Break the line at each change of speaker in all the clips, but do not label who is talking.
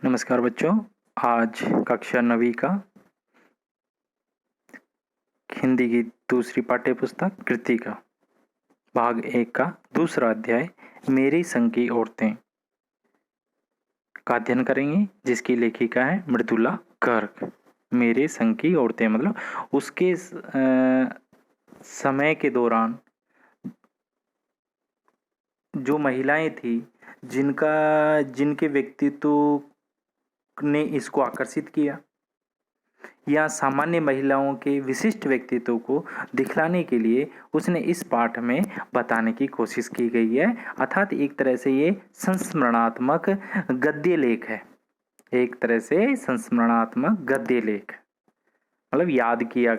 नमस्कार बच्चों। आज कक्षा 9वीं का हिंदी की दूसरी पाठ्य पुस्तक कृति का भाग 1 का दूसरा अध्याय मेरी संग की औरतें का अध्ययन करेंगे, जिसकी लेखिका है मृदुला गर्ग। मेरे संग की औरतें मतलब उसके समय के दौरान जो महिलाएं थी जिनके व्यक्तित्व ने इसको आकर्षित किया या सामान्य महिलाओं के विशिष्ट व्यक्तित्व को दिखलाने के लिए उसने इस पाठ में बताने की कोशिश की गई है। अर्थात एक तरह से ये संस्मरणात्मक गद्य लेख है। एक तरह से संस्मरणात्मक गद्य लेख मतलब याद किया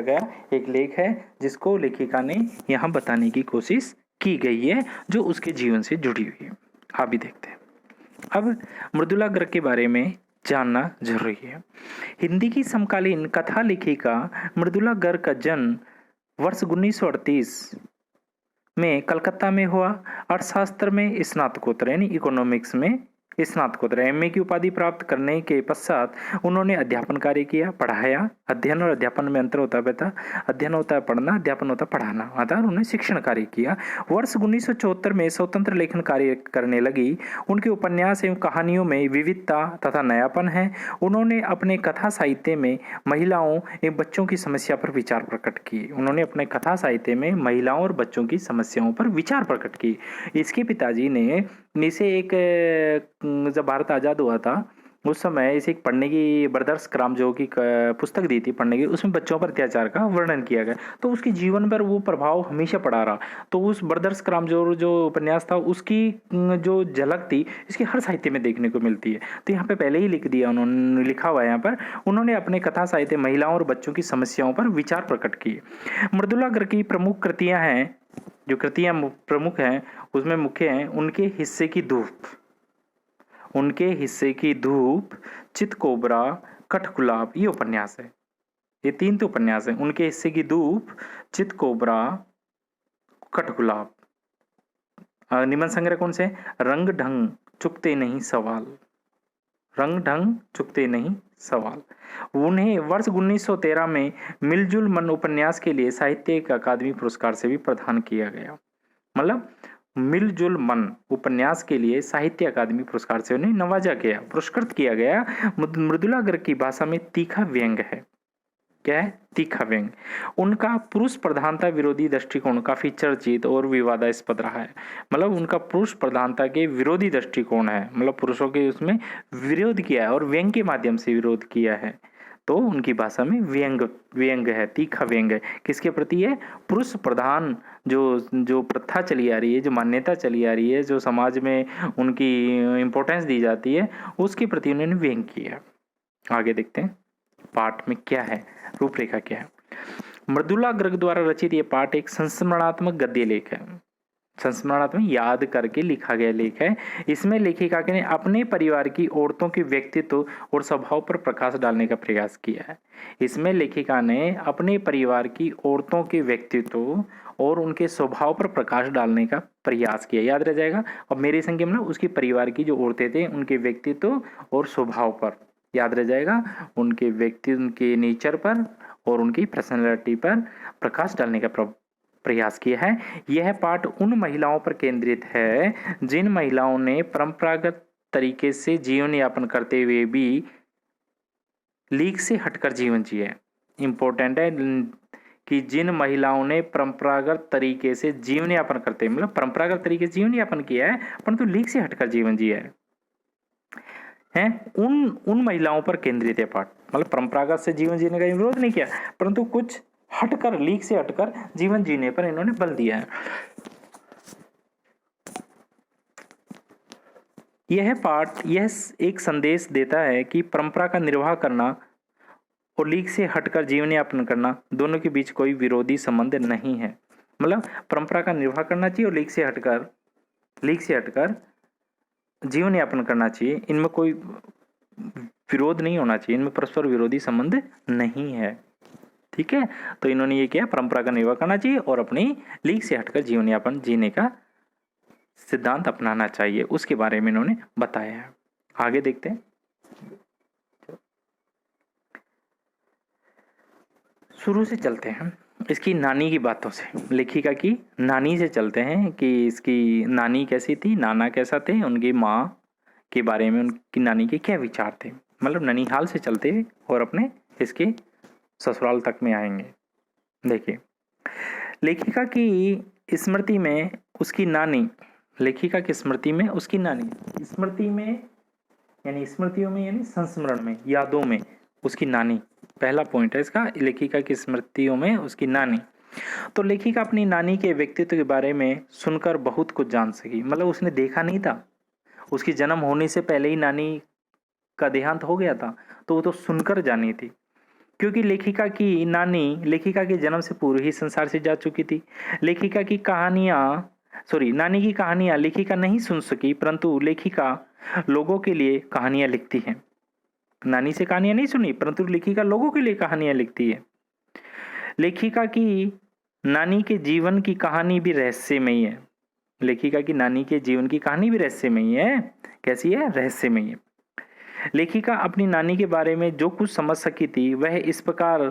गया एक लेख है, जिसको लेखिका ने यहाँ बताने की कोशिश की गई है, जो उसके जीवन से जुड़ी हुई है। आप भी देखते हैं। अब मृदुला गर्ग के बारे में जानना जरूरी है। हिंदी की समकालीन कथा लेखिका मृदुला गर्ग का जन्म वर्ष 1938 में कलकत्ता में हुआ। अर्थशास्त्र में स्नातकोत्तर यानी इकोनॉमिक्स में स्नातकोत्तर एमए की उपाधि प्राप्त करने के पश्चात उन्होंने अध्यापन कार्य किया, पढ़ाया। अध्ययन और अध्यापन में अंतर होता है बेटा। अध्ययन होता है पढ़ना, अध्यापन होता है पढ़ाना। अतः उन्होंने शिक्षण कार्य किया। वर्ष 1974 में स्वतंत्र लेखन कार्य करने लगी। उनके उपन्यास एवं कहानियों में विविधता तथा नयापन है। उन्होंने अपने कथा साहित्य में महिलाओं एवं बच्चों की समस्या पर विचार प्रकट किए। उन्होंने अपने कथा साहित्य में महिलाओं और बच्चों की समस्याओं पर विचार प्रकट किए। इसके पिताजी ने इसे जब भारत आज़ाद हुआ था उस समय इसे एक पढ़ने की ब्रदर्स कामजोर की पुस्तक दी थी पढ़ने की। उसमें बच्चों पर अत्याचार का वर्णन किया गया, तो उसके जीवन पर वो प्रभाव हमेशा पड़ा रहा। तो उस ब्रदर्स कामजोर जो उपन्यास था उसकी जो झलक थी इसकी हर साहित्य में देखने को मिलती है। तो यहाँ पे पहले ही लिख दिया, उन्होंने लिखा हुआ है यहाँ पर। उन्होंने अपने कथा साहित्य महिलाओं और बच्चों की समस्याओं पर विचार प्रकट किए। मृदुला गर्ग की प्रमुख कृतियां हैं, जो कृतियां प्रमुख हैं उसमें मुख्य हैं उनके हिस्से की धूप, चितकोबरा, कठगुलाब, ये उपन्यास है। ये 3 तो उपन्यास है। उनके हिस्से की धूप, चितकोबरा, कठगुलाब। निबंध संग्रह कौन से? रंग ढंग चुकते नहीं सवाल। रंग ढंग चुकते नहीं सवाल। उन्हें वर्ष 1913 में मिलजुल मन उपन्यास के लिए साहित्य अकादमी पुरस्कार से भी प्रदान किया गया। मतलब मिलजुल मन उपन्यास के लिए साहित्य अकादमी पुरस्कार से उन्हें नवाजा गया, पुरस्कृत किया गया। मृदुला गर्ग की भाषा में तीखा व्यंग है। क्या है? तीखा व्यंग। उनका पुरुष प्रधानता विरोधी दृष्टिकोण काफी चर्चित और विवादास्पद रहा है। मतलब उनका पुरुष प्रधानता के विरोधी दृष्टिकोण है, मतलब पुरुषों के उसमें विरोध किया है और व्यंग के माध्यम से विरोध किया है। तो उनकी भाषा में व्यंग है, तीखा व्यंग है। किसके प्रति है? पुरुष प्रधान जो प्रथा चली आ रही है, जो मान्यता चली आ रही है, जो समाज में उनकी इंपॉर्टेंस दी जाती है, उसके प्रति उन्होंने व्यंग किया। आगे देखते हैं पाठ में क्या है, रूपरेखा क्या है। मृदुला गर्ग द्वारा रचित यह पाठ एक संस्मरणात्मक गद्य लेख है। संस्मरणात्मक याद करके लिखा गया लेख है। इसमें लेखिका ने अपने परिवार की औरतों के व्यक्तित्व और स्वभाव पर प्रकाश डालने का प्रयास किया है। इसमें लेखिका ने अपने परिवार की औरतों के व्यक्तित्व और उनके स्वभाव पर प्रकाश डालने का प्रयास किया। याद रह जाएगा। और मेरे संग मतलब उसकी परिवार की जो औरतें थे उनके व्यक्तित्व और स्वभाव पर याद रह जाएगा, उनके नेचर पर और उनकी पर्सनैलिटी पर प्रकाश डालने का प्रयास किया है। यह पाठ उन महिलाओं पर केंद्रित है जिन महिलाओं ने परंपरागत तरीके से जीवन यापन करते हुए भी लीक से हटकर जीवन जिया है। इंपॉर्टेंट है कि जिन महिलाओं ने परंपरागत तरीके से जीवन यापन करते मतलब परंपरागत तरीके से जीवन यापन किया है परंतु लीक से हटकर जीवन जिया है उन महिलाओं पर केंद्रित है पाठ। मतलब परंपरागत से जीवन जीने का विरोध नहीं किया, परंतु कुछ हटकर, लीक से हटकर जीवन जीने पर इन्होंने बल दिया है। यह एक संदेश देता है कि परंपरा का निर्वाह करना और लीक से हटकर जीवन यापन करना दोनों के बीच कोई विरोधी संबंध नहीं है। मतलब परंपरा का निर्वाह करना चाहिए और लीक से हटकर जीवन यापन करना चाहिए। इनमें कोई विरोध नहीं होना चाहिए, इनमें परस्पर विरोधी संबंध नहीं है। ठीक है, तो इन्होंने ये किया, परंपरा का निर्वाह करना चाहिए और अपनी लीक से हटकर जीवन यापन जीने का सिद्धांत अपनाना चाहिए, उसके बारे में इन्होंने बताया है। आगे देखते हैं। शुरू से चलते हैं इसकी नानी की बातों से, लेखिका की नानी से चलते हैं कि इसकी नानी कैसी थी, नाना कैसा थे, उनकी माँ के बारे में उनकी नानी के क्या विचार थे। मतलब ननिहाल से चलते हैं और अपने इसके ससुराल तक में आएंगे। देखिए, लेखिका की स्मृति में उसकी नानी, लेखिका की स्मृति में उसकी नानी, स्मृति में यानी स्मृतियों में यानी संस्मरण में, यादों में उसकी नानी, पहला पॉइंट है इसका, लेखिका की स्मृतियों में उसकी नानी। तो लेखिका अपनी नानी के व्यक्तित्व के बारे में सुनकर बहुत कुछ जान सकी। मतलब उसने देखा नहीं था, उसकी जन्म होने से पहले ही नानी का देहांत हो गया था, तो वो तो सुनकर जानी थी, क्योंकि लेखिका की नानी लेखिका के जन्म से पूर्व ही संसार से जा चुकी थी। लेखिका की नानी की कहानियां लेखिका नहीं सुन सकी, परंतु लेखिका लोगों के लिए कहानियां लिखती है। नानी से कहानियां नहीं सुनी, परंतु लेखिका लोगों के लिए कहानियां लिखती है। लेखिका की नानी के जीवन की कहानी भी रहस्यमयी है। लेखिका की नानी के जीवन की कहानी भी रहस्यमयी है। कैसी है? रहस्यमयी है। लेखिका अपनी नानी के बारे में जो कुछ समझ सकी थी वह इस प्रकार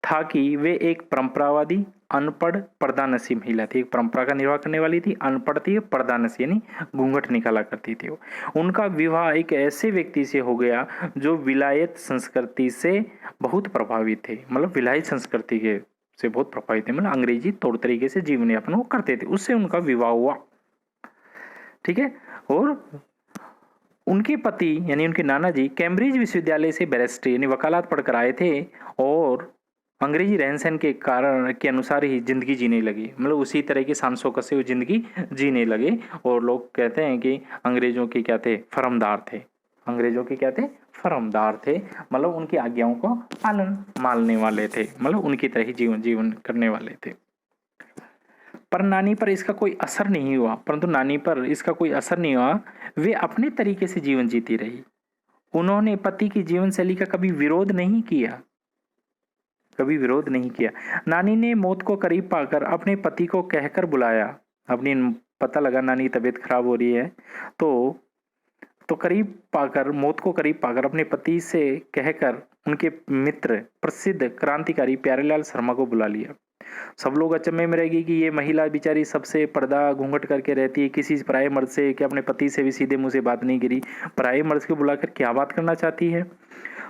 था कि वे एक परंपरावादी, अनपढ़, पर्दानसी महिला थी। एक परंपरा का निर्वाह करने वाली थी, अनपढ़ थी, पर्दानसी यानी घूंघट निकाला करती थी वो। उनका विवाह एक ऐसे व्यक्ति से हो गया जो विलायत संस्कृति से बहुत प्रभावित थे। मतलब विलायत संस्कृति के से बहुत प्रभावित थे, मतलब अंग्रेजी तौर तरीके से जीवन यापन वो करते थे, उससे उनका विवाह हुआ। ठीक है। और उनके पति यानी उनके नाना जी कैम्ब्रिज विश्वविद्यालय से बैरिस्टर यानी वकालत पढ़कर आए थे और अंग्रेजी रहन सहन के कारण के अनुसार ही जिंदगी जीने लगी। मतलब उसी तरह की शान शौकत से वो जिंदगी जीने लगे। और लोग कहते हैं कि अंग्रेजों के क्या थे? फर्मदार थे। अंग्रेजों के क्या थे? फर्मदार थे। मतलब उनकी आज्ञाओं को पालन मानने वाले थे, मतलब उनकी तरह ही जीवन करने वाले थे। पर नानी पर इसका कोई असर नहीं हुआ, परंतु नानी पर इसका कोई असर नहीं हुआ। वे अपने तरीके से जीवन जीती रही। उन्होंने पति की जीवन शैली का कभी विरोध नहीं किया, कभी विरोध नहीं किया। नानी ने मौत को करीब पाकर अपने पति को कहकर बुलाया। अपनी पता लगा नानी की तबीयत खराब हो रही है, तो करीब पाकर, मौत को करीब पाकर अपने पति से कहकर उनके मित्र प्रसिद्ध क्रांतिकारी प्यारेलाल शर्मा को बुला लिया। सब लोग अचंभे में रहेगी कि ये महिला बेचारी सबसे पर्दा घूंघट करके रहती है, किसी पराये मर्द से, कि अपने पति से भी सीधे मुंह से बात नहीं करी, पराये मर्द को बुलाकर क्या बात करना चाहती है।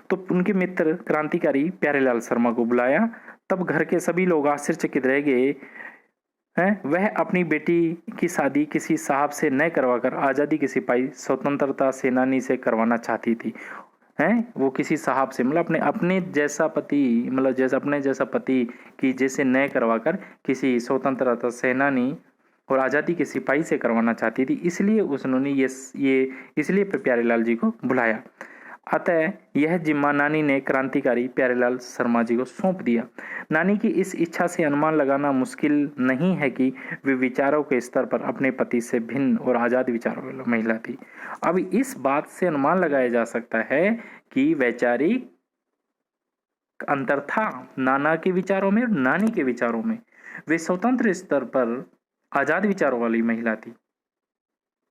तो उनके मित्र क्रांतिकारी प्यारेलाल शर्मा को बुलाया। तब घर के सभी लोग आश्चर्यचकित रह गए हैं। वह अपनी बेटी की शादी किसी साहब से न करवाकर आजादी के सिपाही, स्वतंत्रता सेनानी से करवाना चाहती थी। हैं वो किसी साहब से, मतलब अपने जैसा पति, मतलब जैसा अपने जैसा पति की जैसे न करवाकर किसी स्वतंत्रता सेनानी और आजादी के सिपाही से करवाना चाहती थी। इसलिए उन्होंने ये इसलिए प्यारेलाल जी को बुलाया। अतः यह जिम्मा नानी ने क्रांतिकारी प्यारेलाल शर्मा जी को सौंप दिया। नानी की इस इच्छा से अनुमान लगाना मुश्किल नहीं है कि वे विचारों के स्तर पर अपने पति से भिन्न और आजाद विचारों वाली महिला थी। अब इस बात से अनुमान लगाया जा सकता है कि वैचारिक अंतर था नाना के विचारों में और नानी के विचारों में। वे स्वतंत्र स्तर पर आजाद विचारों वाली महिला थी,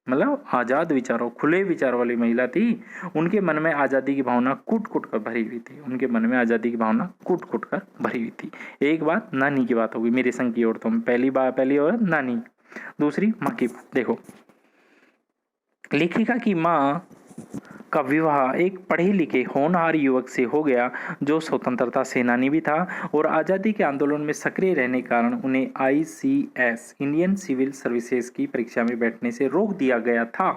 मतलब आजाद विचारों, खुले विचार वाली महिला थी। उनके मन में आजादी की भावना कूट कूट कर भरी हुई थी। उनके मन में आजादी की भावना कूट कूट कर भरी हुई थी। एक बात नानी की बात होगी, मेरे संग की औरतों में पहली औरत नानी, दूसरी माँ की। देखो, लेखिका की माँ का विवाह एक पढ़े लिखे होनहार युवक से हो गया जो स्वतंत्रता सेनानी भी था और आज़ादी के आंदोलन में सक्रिय रहने के कारण उन्हें ICS इंडियन सिविल सर्विसेज की परीक्षा में बैठने से रोक दिया गया था।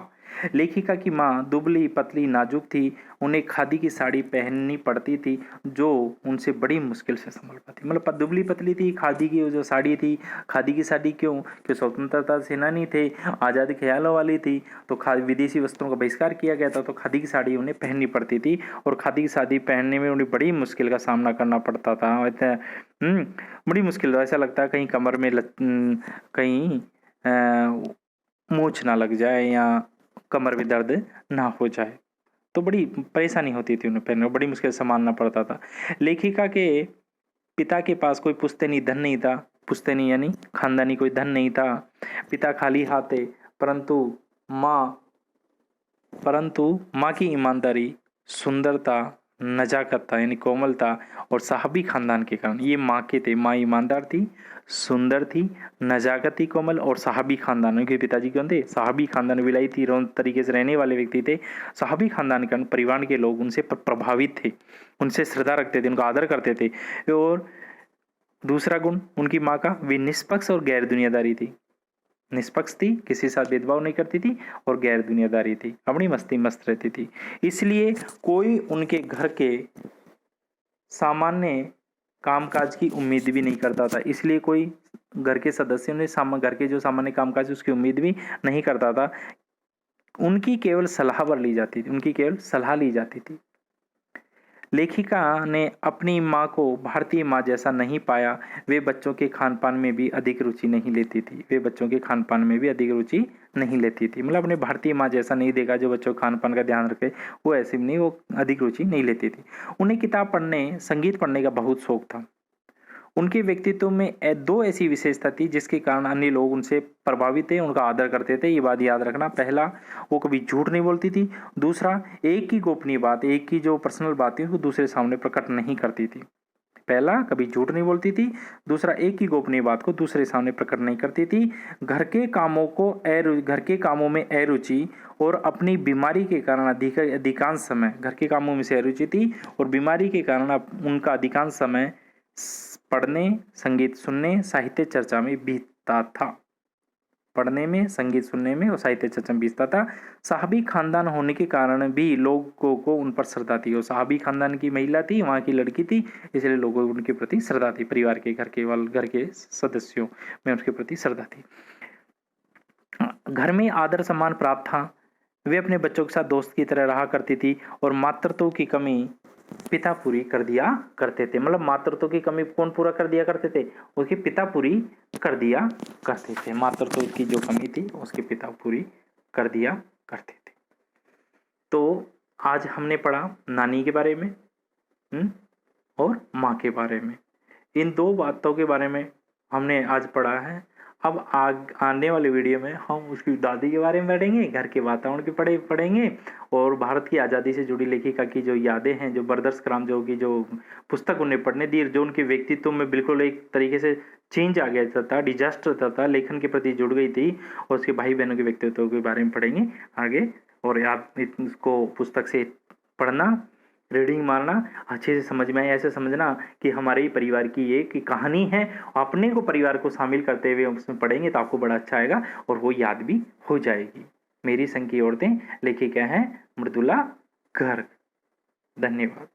लेखिका की माँ दुबली पतली नाजुक थी। उन्हें खादी की साड़ी पहननी पड़ती थी जो उनसे बड़ी मुश्किल से संभल पाती। मतलब दुबली पतली थी, खादी की जो साड़ी थी, खादी की साड़ी क्यों? कि स्वतंत्रता सेनानी थे, आज़ादी ख्यालों वाली थी, तो विदेशी वस्त्रों का बहिष्कार किया गया था, तो खादी की साड़ी उन्हें पहननी पड़ती थी और खादी की साड़ी पहनने में उन्हें बड़ी मुश्किल का सामना करना पड़ता था। बड़ी मुश्किल, ऐसा लगता है कहीं कमर में कहीं मूंछ ना लग जाए या कमर में दर्द ना हो जाए, तो बड़ी परेशानी होती थी उन्हें पहनने, बड़ी मुश्किल से संभालना पड़ता था। लेखिका के पिता के पास कोई पुश्तैनी धन नहीं था, पुश्तैनी यानी खानदानी कोई धन नहीं था। पिता खाली हाथ थे, परंतु माँ की ईमानदारी, सुंदरता, नजाकत यानी कोमलता और साहबी खानदान के कारण ये माँ के थे। माँ ईमानदार थी, सुंदर थी, नजाकत थी, कोमल और साहबी खानदान। उनके पिताजी कौन थे? साहबी खानदान, विलायती तरीके से रहने वाले व्यक्ति थे। साहबी खानदान के कारण परिवार के लोग उनसे प्रभावित थे, उनसे श्रद्धा रखते थे, उनका आदर करते थे। और दूसरा गुण उनकी माँ का, वे निष्पक्ष और गैर दुनियादारी थी। निष्पक्ष थी, किसी के साथ भेदभाव नहीं करती थी और गैर दुनियादारी थी, अपनी मस्ती मस्त रहती थी। इसलिए कोई उनके घर के सामान्य कामकाज की उम्मीद भी नहीं करता था। इसलिए कोई घर के सदस्यों ने घर के जो सामान्य कामकाज उसकी उम्मीद भी नहीं करता था। उनकी केवल सलाह पर ली जाती थी, उनकी केवल सलाह ली जाती थी। लेखिका ने अपनी माँ को भारतीय माँ जैसा नहीं पाया। वे बच्चों के खान पान में भी अधिक रुचि नहीं लेती थी। मतलब अपने भारतीय माँ जैसा नहीं देखा जो बच्चों के खान पान का ध्यान रखे, वो ऐसे भी नहीं, वो अधिक रुचि नहीं लेती थी। उन्हें किताब पढ़ने, संगीत पढ़ने का बहुत शौक था। उनके व्यक्तित्व में दो ऐसी विशेषता थी जिसके कारण अन्य लोग उनसे प्रभावित थे, उनका आदर करते थे। ये बात याद रखना। पहला, वो कभी झूठ नहीं बोलती थी। दूसरा, एक की गोपनीय बात, एक की जो पर्सनल बात थी वो दूसरे सामने प्रकट नहीं करती थी। पहला, कभी झूठ नहीं बोलती थी। दूसरा, एक की गोपनीय बात को दूसरे सामने प्रकट नहीं करती थी। घर के कामों में अरुचि और अपनी बीमारी के कारण अधिकांश समय घर के कामों में से अरुचि थी और बीमारी के कारण उनका अधिकांश समय पढ़ने, संगीत सुनने, साहित्य चर्चा में बीतता था। पढ़ने में, संगीत सुनने में और साहित्य चर्चा में बीतता था। साहबी खानदान होने के कारण भी लोगों को उन पर श्रद्धा थी। और साहबी खानदान की महिला थी, वहाँ की लड़की थी, इसलिए लोगों को उनके प्रति श्रद्धा थी। परिवार के घर के सदस्यों में उसके प्रति श्रद्धा थी। घर में आदर सम्मान प्राप्त था। वे अपने बच्चों के साथ दोस्त की तरह रहा करती थी और मातृत्व की कमी पिता पूरी कर दिया करते थे। मतलब मातृत्व की कमी कौन पूरा कर दिया करते थे? उसके पिता पूरी कर दिया करते थे। मातृत्व की जो कमी थी उसके पिता पूरी कर दिया करते थे। तो आज हमने पढ़ा नानी के बारे में और माँ के बारे में। इन दो बातों के बारे में हमने आज पढ़ा है। अब आने वाले वीडियो में हम उसकी दादी के बारे में पढ़ेंगे, घर के वातावरण के पढ़ेंगे और भारत की आज़ादी से जुड़ी लेखिका की जो यादें हैं, जो ब्रदर्स कराम जो की जो पुस्तक उन्हें पढ़ने दी, जो उनके व्यक्तित्व में बिल्कुल एक तरीके से चेंज आ गया था, डिजास्टर था, लेखन के प्रति जुड़ गई थी, और उसके भाई बहनों के व्यक्तित्व के बारे में पढ़ेंगे आगे। और आप इसको पुस्तक से पढ़ना, रीडिंग मारना, अच्छे से समझ में आए ऐसे समझना कि हमारे ही परिवार की एक कहानी है। अपने को परिवार को शामिल करते हुए उसमें पढ़ेंगे तो आपको बड़ा अच्छा आएगा और वो याद भी हो जाएगी। मेरी संग की औरतें लेखिका हैं मृदुला गर्ग। धन्यवाद।